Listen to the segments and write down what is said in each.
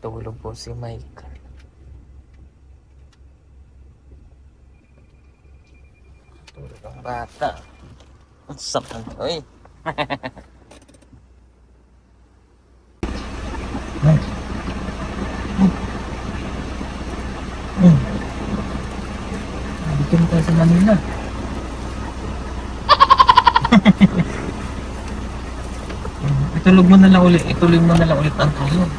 Natulog po si Mike. Tulog ang bata. Ang sakal. Uy. Bikin tayo sa Manila. Itulog mo na lang ulit. Itulog mo na lang ulit ang tulog.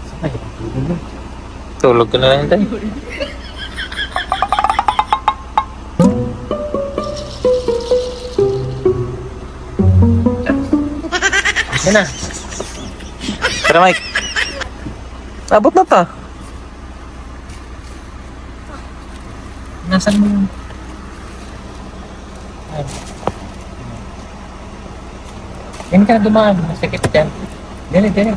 Sakay, tulog. Tulog ka na lang tayo. Yan na. Tara Mike. Abot na ta. Nasaan mo yun? Yan ka na dumaan. Masakit dyan. Dili, dili.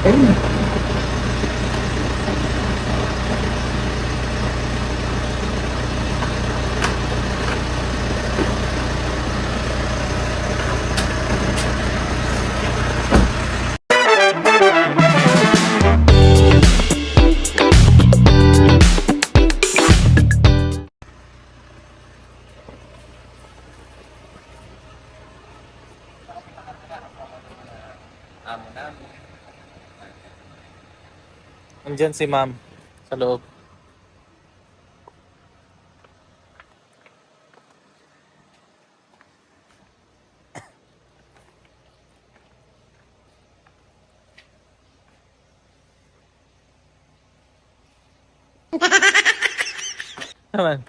Ayun. Amo namin. Andiyan si ma'am sa loob. Naman.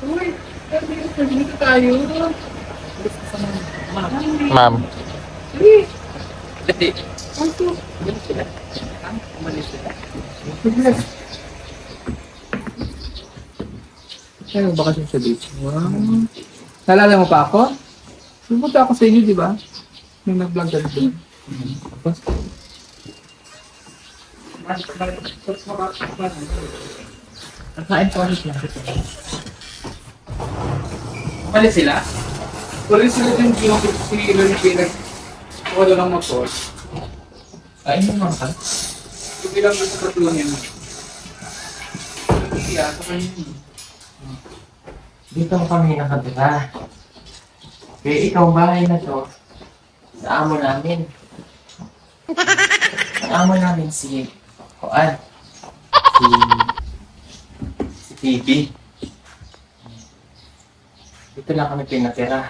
Uy, dito tayo. Ma'am. Dati. Umalis sila. Umalis sila. Kaya bakasyon sa beach. Wow. Naalala mo pa ako? Pumunta ako sa inyo, di ba? Nung nag-vlog ka doon. Tapos? Nakain ko kasi sila. Umalis sila? Umalis sila din si Ilon Pinag. Wala lang motor. Kain mo mga ka? Hindi lang nasa katulong yan. Kaya sa kanya. Dito kami nakatira. Kaya ikaw bahay na to. Sa amo namin. Ang amo namin si Juan. Si Phoebe. Dito lang kami pinatira.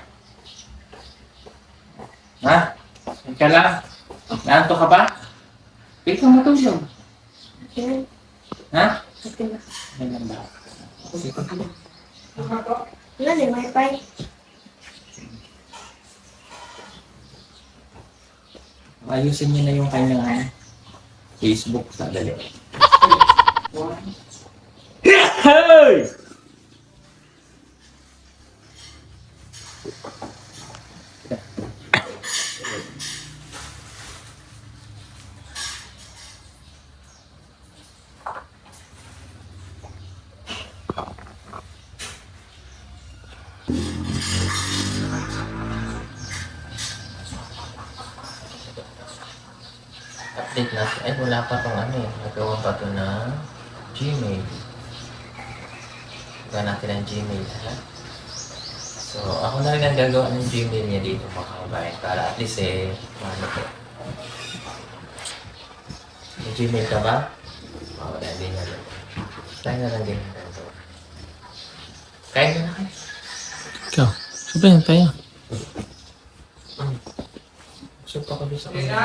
Ha? Yan ka lang. Naanto ka ba? Dito matulog. Okay. Ha? Okay na. Yan lang ba? Wala din, wifi. Ayusin niyo na yung kanyang Facebook sa dali. Hey! Update natin. Ay, wala pa tong ano eh. Nagawa pa to na Gmail. Gawa natin ang Gmail. Ha? So, ako na rin ang gagawa ng Gmail niya dito mga kabayan. Para at least eh, ano po. May Gmail ka ba? Oo, wala din na rin. Tayo na lang din. Kain na na kayo. Ikaw, sabihin tayo. Gusto pa ko sa kanya.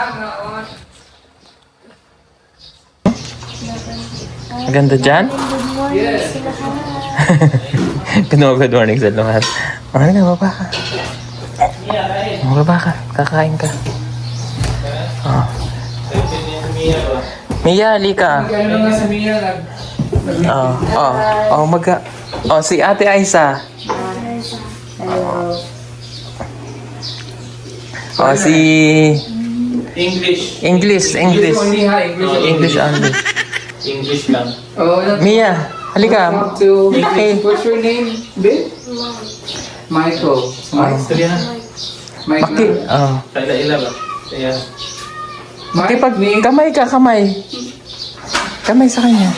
Maganda dyan? Good morning sila ka. Good morning sa lahat. Ano na, baba ka. Baba ka, kakain ka. Oh. Mia, halika. Kaya nga sa Mia nag... Oh, si Ate Aisa. Hello. Oh, si... English. English. only ha, English. only. English lang. Oh, that's Mia, halika. up to Hey. What's your name, babe? Michael. Istorya na. Michael. Kaila-ila ba? Kaya, Makipag... Kamay ka, kamay. Kamay sa kanya.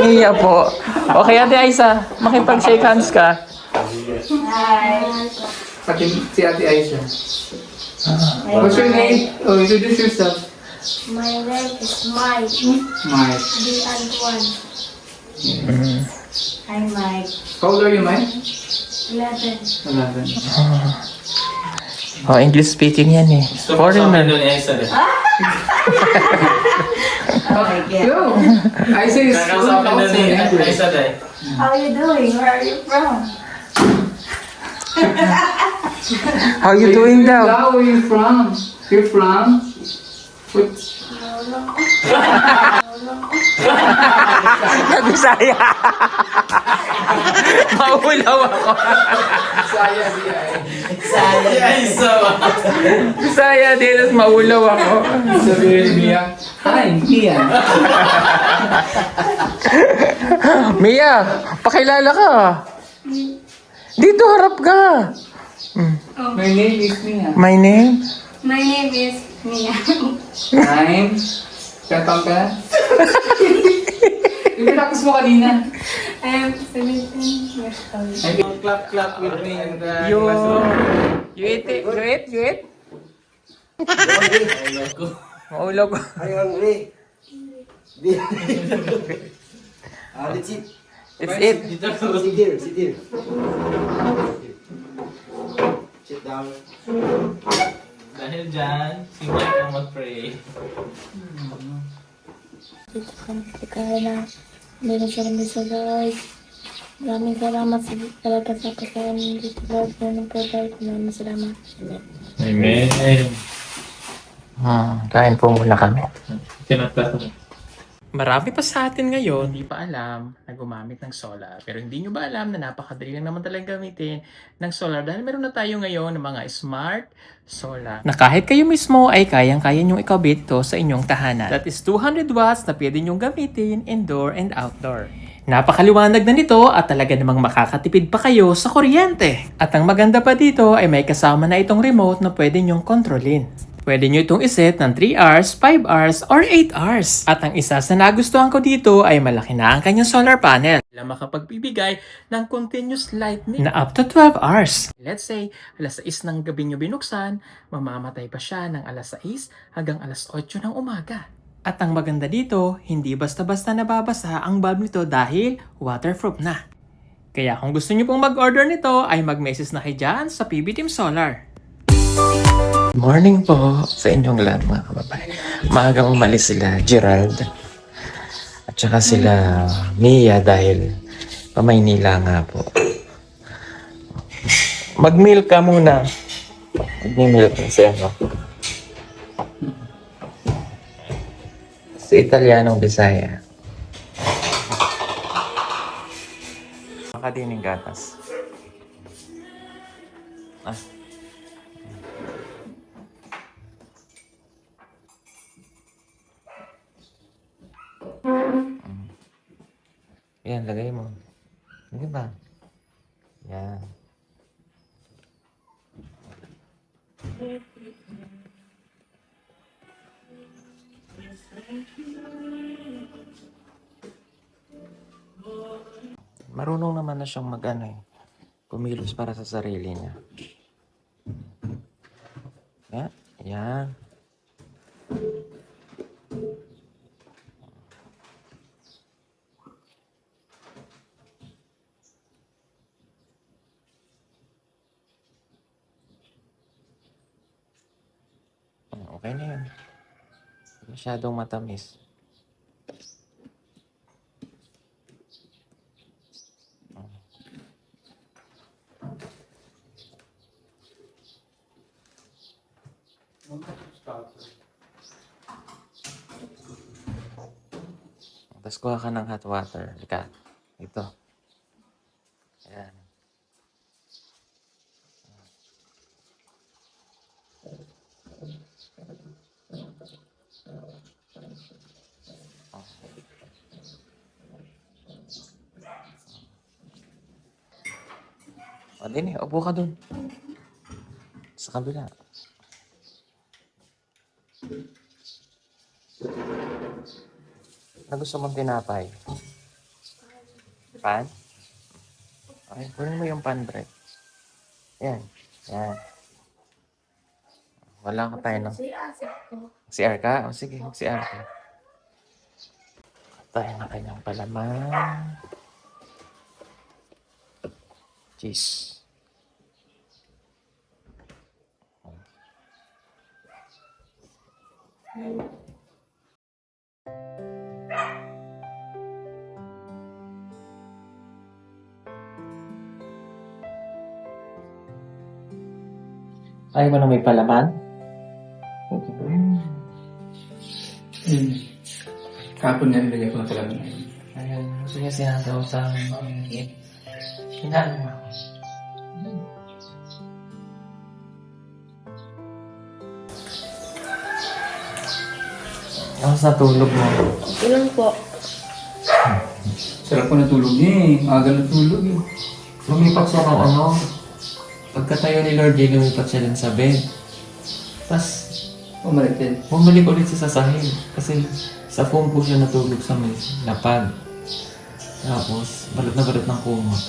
Mia po. Okay, Ate Aisa. Makipag-shake hands ka. Pati si Ate Aisha. What's your name? Oh, introduce yourself. My name is Mike. Mike. The Antoine. Hi, Mike. How old are you, Mike? 11. 11. Oh, English speaking yan eh. gusto ko sa akin Foreigner. doon Aisa eh. Yo! Aisha is Kakausapin doon also ni English. Aisa eh. How you doing? Where are you from? How you doing daw? Where are you from? You're from? What? Bisaya. Maulaw ako. Saya siya eh. Si Aisa ba? Bisaya din at maulaw ako. Sabihin niya, hi, Mia. Mia, pakilala ka. Dito, harap ka. My name is Mia. My name? My name is Mia. Time. Katang ka? Yung pinakos mo kanina. I am 17 years old. Clap with me in the You classroom. eat it? You eat? You eat? Maulaw ko. Are you hungry? Let's eat. It's it. Sit here, sit here. Sit down. Dahil dyan, si Mike ang mag-pray. Dito kami na meron siya kami sa Lord. Maraming salamat sa talaga sa pagkain dito, Lord. Maraming pagkain. Maraming salamat. Amen. Amen. Kain po muna kami. Kinatata mo. Marami pa sa atin ngayon, hindi pa alam na gumamit ng solar. Pero hindi nyo ba alam na napakadali lang naman talaga gamitin ng solar dahil meron na tayo ngayon ng mga smart solar. Na kahit kayo mismo ay kayang-kaya nyong ikabit ito sa inyong tahanan. That is 200 watts na pwede nyong gamitin indoor and outdoor. Napakaliwanag na nito at talaga namang makakatipid pa kayo sa kuryente. At ang maganda pa dito ay may kasama na itong remote na pwede nyong kontrolin. Pwede nyo itong iset ng 3 hours, 5 hours, or 8 hours. At ang isa sa nagustuhan ko dito ay malaki na ang kanyang solar panel. Na makapagbibigay ng continuous lightning na up to 12 hours. Let's say, alas 6 ng gabi nyo binuksan, mamamatay pa siya ng alas 6 hanggang alas 8 ng umaga. At ang maganda dito, hindi basta-basta nababasa ang bulb nito dahil waterproof na. Kaya kung gusto nyo pong mag-order nito, ay mag-message na kayo dyan sa PB Team Solar. Morning po sa inyong lahat mga kababayan. Maagang umalis sila Gerald at saka sila Mia dahil pamaynila nga po. Mag-meal ka muna. Mag-meal ka sa ano. Sa Italianong Bisaya. Makadining gatas. Yan, lagay mo. Hindi ba? Yan. Marunong naman na siyang mag-ano eh. Kumilos para sa sarili niya. Yan. Yan. Okay na yun. Masyadong matamis. Tapos kuha ka ng hot water. Lika. Ito. Ayan. Din eh, upo ka dun. Sa kabila. Na gusto mong tinapay? Pan? Okay, kunin mo yung pan bread. Yan. Yan. Wala ka tayo, no? CR ka? O sige, CR ka. Tayo na kanyang palaman. Cheese. Ayaw mo na may palaman? Kapon na nilagay ko na pala na. Ayan, gusto niya sinagaw sa hinaan mo ako. Tapos natulog mo. Ilan po? Sarap ko natulog niya eh. Maaga natulog eh. Lumipat siya ng ano. Pagkatayo ni Lord J, lumipat siya din sa bed. Tapos, Umalik din. bumalik ulit siya sa sahig. Kasi sa foam po siya natulog sa may lapag. Tapos, balot ng kumot.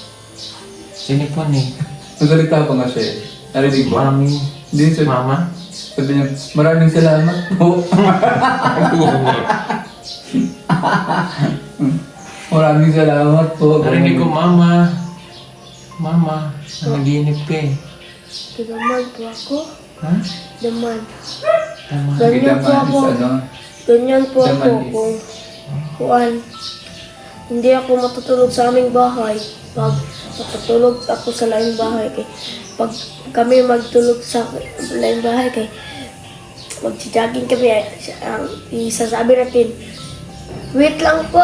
Sinipon eh. Nagalita pa nga siya eh. Narinig mo? Mami. Hindi siya. Mama. Sabi niya, maraming salamat po. Maraming salamat po. Narinig ko, Mama. Mama, nanaginip ka eh. Daman po ako. Ha? Daman. Tama. Ganyan po Kita ako. man is ano. Ganyan po ako Daman is- kung kuan. Hindi ako matutulog sa aming bahay. Pag matutulog ako sa laing bahay kay pag kami magtulog sa laing bahay kay magsi-jogging kami ang isasabi natin wait lang po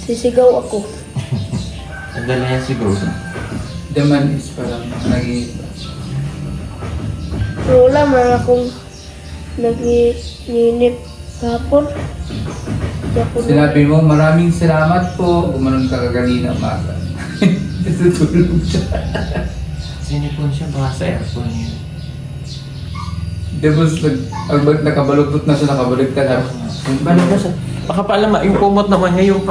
sisigaw ako. Nagdala niya siguro. Daman is parang naging Pero wala man akong nagininip kahapon. Hindi ako sinabi mo, maraming salamat po. Umanon ka kagalina umaga. Natutulog siya. Sinipon siya baka sa aircon niya. Tapos nakabaluktot na siya, nakabaliktad. Balik na siya. Baka pa alam, yung kumot naman niya yung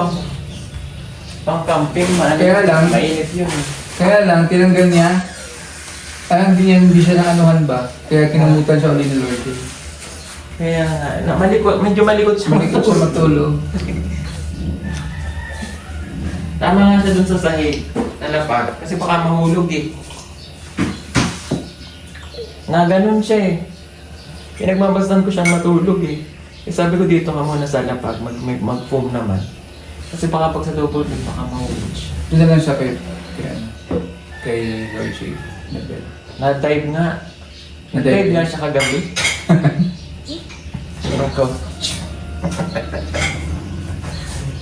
pang-camping. Kaya lang- Mainit yun eh. Kaya lang, tinanggal niya. Hindi siya naanuhan ba? Kaya kinamutan siya ulit ni Lord. Kaya nga, medyo malikot siya. Malikot siya matulog. Tama nga siya dun sa sahig. Talapag. Kasi baka mahulog eh. Na ganun siya eh. Pinagmabastan ko siya matulog eh. Sabi ko dito ka muna sa lapag, mag-foam naman. Kasi baka pag sa double bed, baka mahulog siya. Doon na lang siya kay Lord Shave. Na-dive nga. Na-dive Na-dive nga. nga siya kagabi. Pero ko.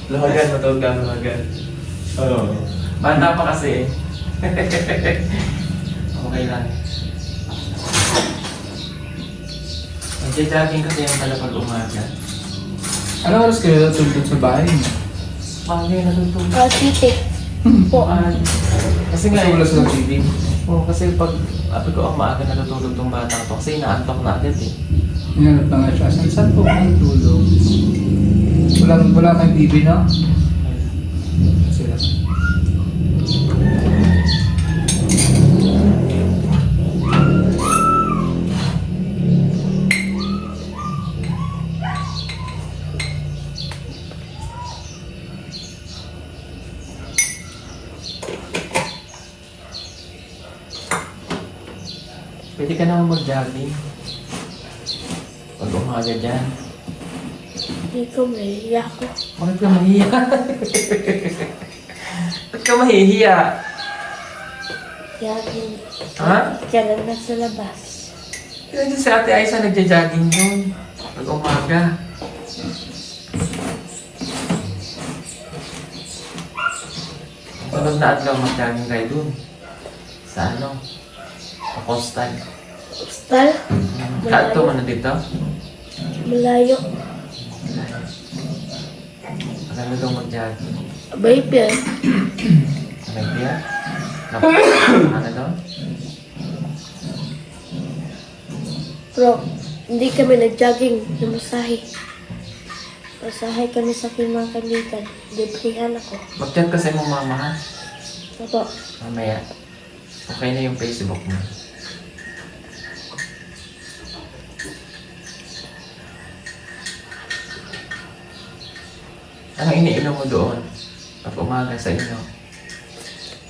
Lumagan, matulog ka, lumagan. Oo. Bata pa kasi. Okay lang. Nagja-jogging kasi yan pala pag umaga. Ano oras kayo natulog sa bahay niyo? Bagay natutulog. titik. Po, kasi nga, Kasi wala silang TV. oo, kasi pag ko ang maaga natutulog tong bata to kasi inaantok na agad eh. Hinanap na nga siya. Saan po kayo tulog? Wala kang TV, no? Sila. Pwede ka naman mag-jogging. Pag umaga dyan. Hindi ko mahiya ako. Bakit ka mahiya? Bakit ka mahihiya? Jogging. Ha? Kaya lang nasa labas. Kasi si Ate Aiza nagja-jogging yun. Pag umaga. Sunod na adlaw mag-jogging kayo dun. Sa ano? Sa coastal. Hostal? Kato mo na dito? Malayo. Maganda daw mag-jogging. Abay, Pia. Like that. Ano doon? Bro, hindi kami nag-jogging, namasahe. Masahe kami sa aking mga kaibigan. Librihan ako. Mag-chat ka sa mong mama ha? Opo. Mamaya. Okay na yung Facebook mo. Anong iniinom mo doon? Pag umaga sa inyo?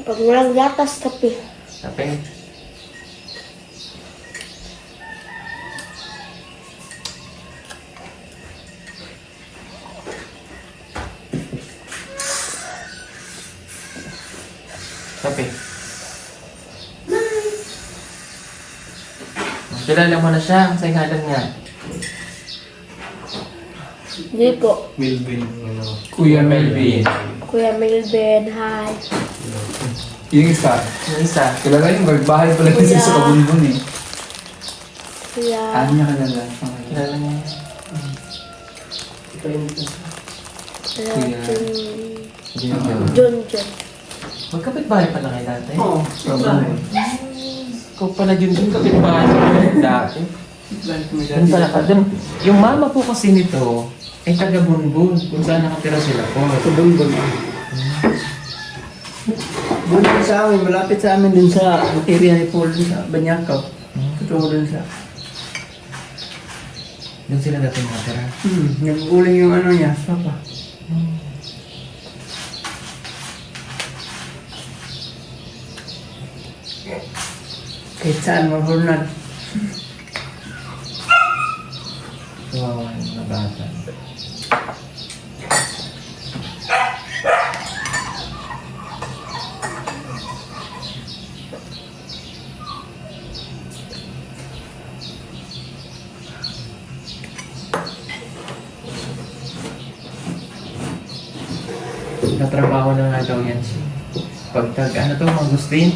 Pag walang gatas, kape. Kape? Kape? Kilala mo na siya. Sa ngalan niya. Hindi po. Milvin. Kuya Melvin. Kuya Milben, hi. Yung isa. Yung isa. Kilala yung bahay pala yung Kuya. sa kabunbun eh. Kuya. Ano niya kilala? Kilala niya. Kuya Kuya. John John. Magkapit-bahay pala kayo dati? Oo. Sobrang. Ikaw pala yun din kapit-bahay kayo dati. Doon pala ka. Doon, yung mama po kasi nito ay taga-Bunbun kung saan nakatira sila po. Kabunbun. Doon sa amin, malapit sa amin dun sa area ni Paul, dun sa Banyakaw. Totoo dun sa... Doon sila dati nakatira. Nag-uling yung ano niya, papa. Kahit saan, mahurnad. Kawawa yung mga bata. Natrabaho na nga daw yan siya. Pagtag, ano to, mangustin?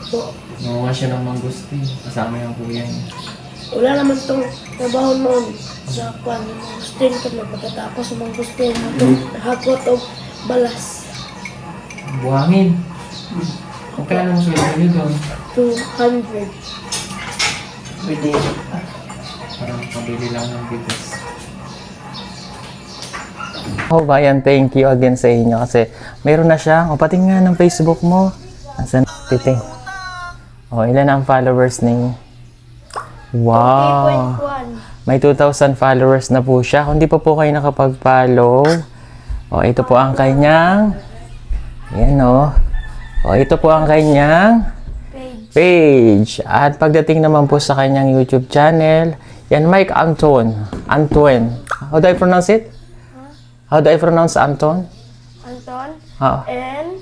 Po. Nakuha siya ng mangustin. Kasama yung kuya niya. Wala naman tong trabaho noon. Sa kwan, mangustin kami. Pagkatapos sa mangustin, hakot o balas. Buhangin. Magkano mo sweldo niyo doon? 200. Pwede. Parang pabili lang ng bigas. Oh, bayan, thank you again sa inyo kasi meron na siya. O, pati nga ng Facebook mo. Asan? Titing. O, ilan ang followers ni... Wow! 3.1. May 2,000 followers na po siya. Kung di pa po kayo nakapag-follow, o, ito po ang kanyang... Yan o. O, ito po ang kanyang page. At pagdating naman po sa kanyang YouTube channel, yan, Mike Anton. Antoine. How do I pronounce it? How do I pronounce Anton? Anton. Oo. Antoine.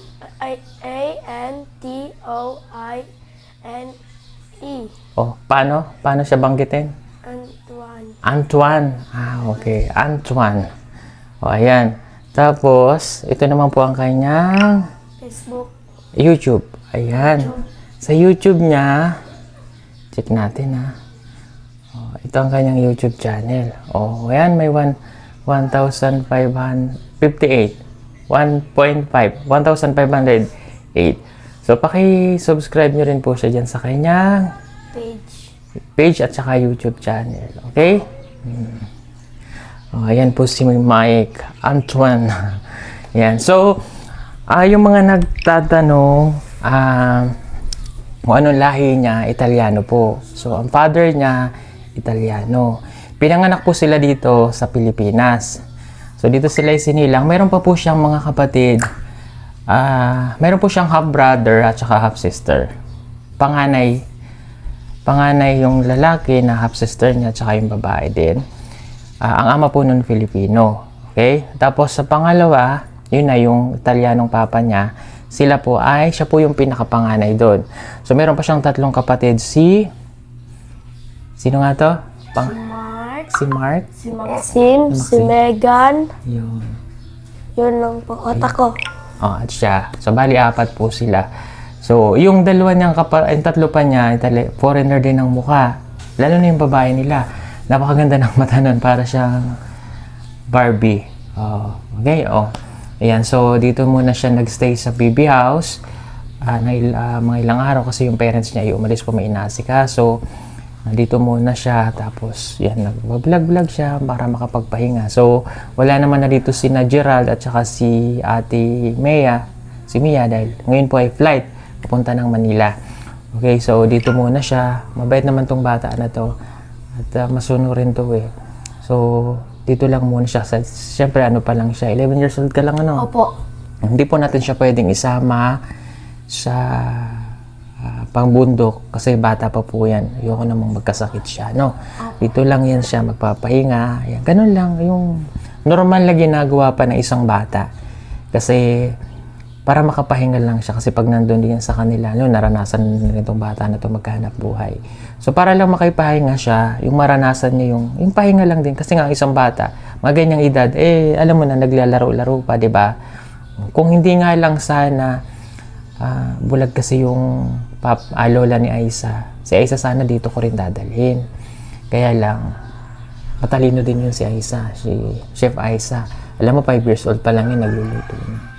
Oh, paano? Paano siya banggitin? Antoine. Antoine. Ah, okay. Antoine. O, ayan. Tapos, ito naman po ang kanyang Facebook. YouTube. Ayan. Sa YouTube niya, check natin ha. Oh, ito ang kanyang YouTube channel. Oh, ayan. May 1,558. 1.5. 1,508. So, paki-subscribe nyo rin po siya dyan sa kanyang page at saka YouTube channel. Okay? Oh, ayan po si Mike Antoine. Ayan. So, yung mga nagtatanong kung anong lahi niya, Italiano po. So, ang father niya, Italiano. Pinanganak po sila dito sa Pilipinas. So, dito sila isinilang. Meron pa po siyang mga kapatid. Meron po siyang half-brother at saka half-sister. Panganay yung lalaki na half-sister niya at saka yung babae din. Ang ama po nun Filipino. Okay? Tapos sa pangalawa, yun na yung Italianong papa niya. Siya po yung pinakapanganay doon. So, meron pa siyang 3 kapatid. Sino nga to? Si Mark. Si Maxine. Si Megan. Yun. Yun lang po. Otak ko. Oh, at siya. So, bali 4 po sila. So, yung 2 niyang yung 3 pa niya, foreigner din ang mukha. Lalo na yung babae nila. Napakaganda ng mata nun. Para siyang Barbie. Oh, okay, oh. Ayan, so dito muna siya nagstay sa BB house. Mga ilang araw kasi yung parents niya ay umalis po, may inasikaso. Dito muna siya, tapos yan, nag-vlog siya para makapagpahinga. So, wala naman na dito si Gerald at saka si Ate Mia, dahil ngayon po ay flight papunta ng Manila. Okay, so dito muna siya. Mabait naman tong bata na to. At masunurin to eh. So, dito lang muna siya. Siyempre, ano pa lang siya. 11 years old ka lang, ano? Opo. Hindi po natin siya pwedeng isama sa pangbundok kasi bata pa po yan. Ayoko namang magkasakit siya, no? Dito lang yan siya magpapahinga. Ayan, ganun lang. Yung normal na ginagawa pa ng isang bata. Kasi para makapahinga lang siya kasi pag nandun din yan sa kanila, no, naranasan nila itong bata na ito maghanap buhay. So para lang makapahinga siya, yung maranasan niya yung pahinga lang din kasi nga isang bata, mga ganyang edad, alam mo na naglalaro-laro pa, 'di ba? Kung hindi nga lang sana bulag kasi yung lola ni Aisa. Si Aisa sana dito ko rin dadalhin. Kaya lang matalino din yun si Aisa, si Chef Aisa. Alam mo 5 years old pa lang yun nagluluto niya.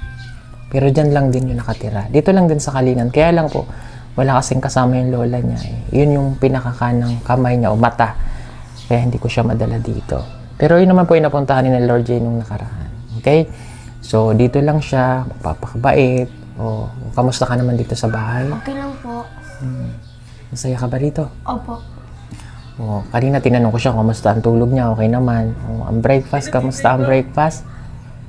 Pero dyan lang din yung nakatira. Dito lang din sa Kalinan. Kaya lang po, wala kasing kasama yung lola niya. Yun yung pinakakanang kamay niya o mata. Kaya hindi ko siya madala dito. Pero yun naman po yung napuntahan ni Lord J nung nakaraan. Okay? So, dito lang siya, magpapakabait. O, kamusta ka naman dito sa bahay? Okay lang po. Masaya ka ba rito? Opo. O, kanina tinanong ko siya, kamusta ang tulog niya? Okay naman. O, ang breakfast, kamusta ang breakfast?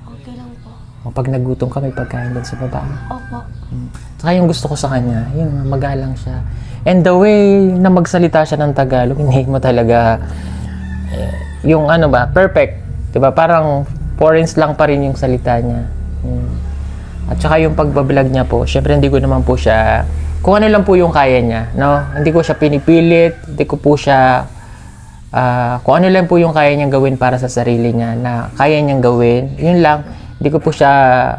Okay lang po. O, pag nagutom ka, may pagkain din sa baba. Opo. Saka yung gusto ko sa kanya, yun, magalang siya. And the way na magsalita siya ng Tagalog, hindi mo talaga, yung ano ba, perfect. Diba? Parang foreigns lang pa rin yung salita niya. At saka yung pagbablog niya po, syempre hindi ko naman po siya, kung ano lang po yung kaya niya, no? Hindi ko siya pinipilit, hindi ko po siya, kung ano lang po yung kaya niyang gawin para sa sarili niya, na kaya niyang gawin, yun lang. Hindi ko po siya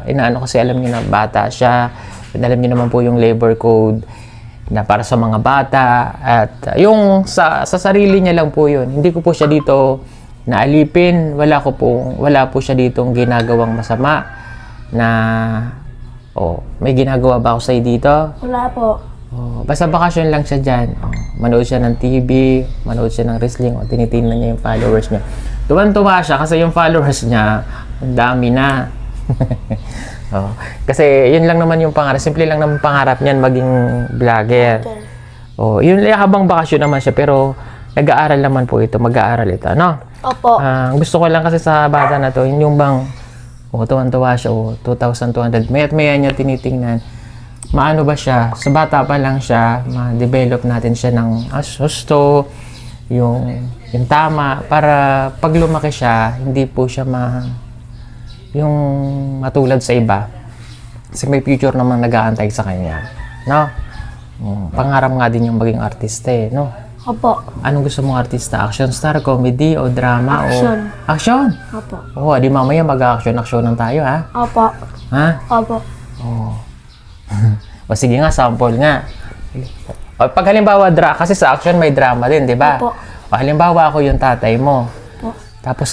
inaano kasi alam niyo na bata siya. Alam niyo naman po yung labor code na para sa mga bata at yung sa sarili niya lang po yun. Hindi ko po siya dito naalipin. Wala po siya ditong ginagawang masama na may ginagawa ba ako sa'yo dito? Wala po. Basta bakasyon lang siya dyan. Manood siya ng TV, manood siya ng wrestling, tinitingnan niya yung followers niya. Tuwan-tuwa siya kasi yung followers niya, ang dami na. Kasi yun lang naman yung pangarap. Simple lang naman pangarap niyan maging vlogger. Okay. Yun habang bakasyon naman siya pero nag-aaral naman po ito. Mag-aaral ito, no? Opo. Gusto ko lang kasi sa bata na to, yung bang tuwan-tuwa siya, 2,200. Maya't maya niya tinitingnan. Maano ba siya? Sa bata pa lang siya, ma-develop natin siya ng husto, yung tama, para pag lumaki siya, hindi po siya yung matulad sa iba. Kasi may future naman nag-aantay sa kanya. No? Pangarap nga din yung maging artista no? Opo. Anong gusto mong artista? Action star, comedy, o drama? Action. Action? Opo. Di mamaya mag-action-actionan tayo, ha? Opo. Ha? Opo. O sige nga, sample nga. Pag halimbawa, kasi sa action may drama din, di ba? Opo. Halimbawa ako yung tatay mo. Opo. Tapos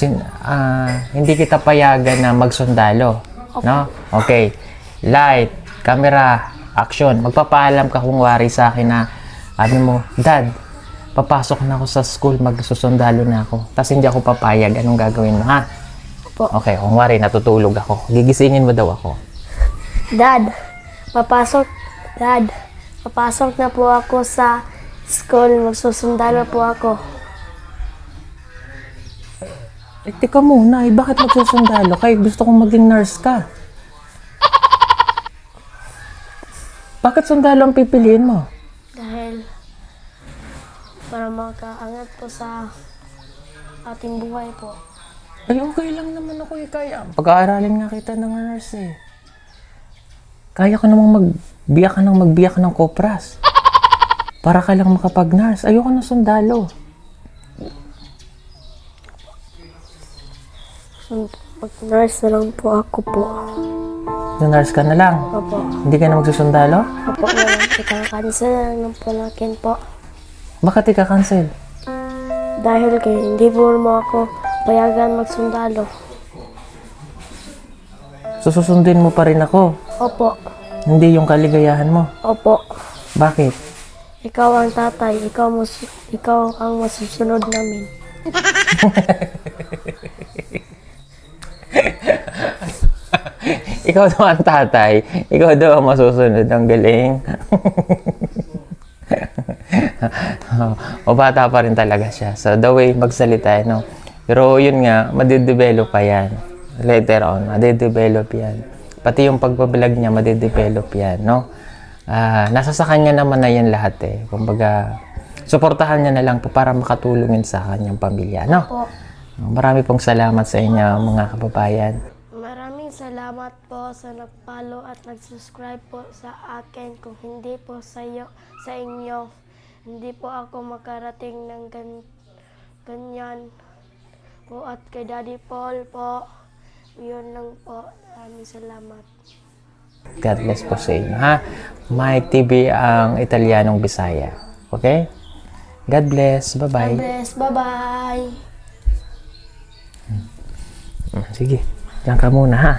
hindi kita payagan na magsundalo. No? Okay. Light, camera, action. Magpapaalam ka kung wari sa akin na sabi mo, Dad, papasok na ako sa school, magsusundalo na ako. Tapos hindi ako papayag. Anong gagawin mo, ha? Opo. Okay, kung wari, natutulog ako. Gigisingin mo daw ako. Dad, papasok na po ako sa school. Magsusundalo po ako. Teka muna, bakit magsusundalo? Kaya gusto kong maging nurse ka. Bakit sundalo ang pipiliin mo? Dahil para makaangat po sa ating buhay po. Ay, okay lang naman ako kaya. Pag-aaralin nga kita ng nurse Kaya ka namang magbiyak ng kopras. Para ka lang makapag-nurse. Ayoko na sundalo. Mag-nurse na lang po ako po. Nurse ka na lang. Opo. Hindi ka na magsusundalo? Opo na lang. Ika-cancel na lang po natin po. Bakit ika-cancel? Dahil hindi po mo ako payagan magsundalo. Susundin mo pa rin ako. Opo. Hindi yung kaligayahan mo. Opo. Bakit? Ikaw ang tatay. Ikaw ang masusunod namin. Ikaw daw ang tatay. Ikaw daw ang masusunod. Ang galing. O bata pa rin talaga siya. So the way magsalita, no? Pero yun nga, madidevelop pa yan. Later on, madidevelop yan. Pati yung pagbablog niya, madidevelop yan, no? Nasa sa kanya naman na yan lahat eh. Kumbaga, suportahan niya na lang po para makatulungin sa kanyang pamilya, no? Po. Marami pong salamat sa inyo, mga kababayan. Maraming salamat po sa nag-follow at nag-subscribe po sa akin. Kung hindi po sa inyo, hindi po ako makarating ng ganyan po. At kay Daddy Paul po, yun lang po. Maraming salamat. God bless po sa inyo, ha? Mike TV ang Italianong Bisaya. Okay? God bless. Bye-bye. God bless. Bye-bye. Sige, diyan ka muna, ha?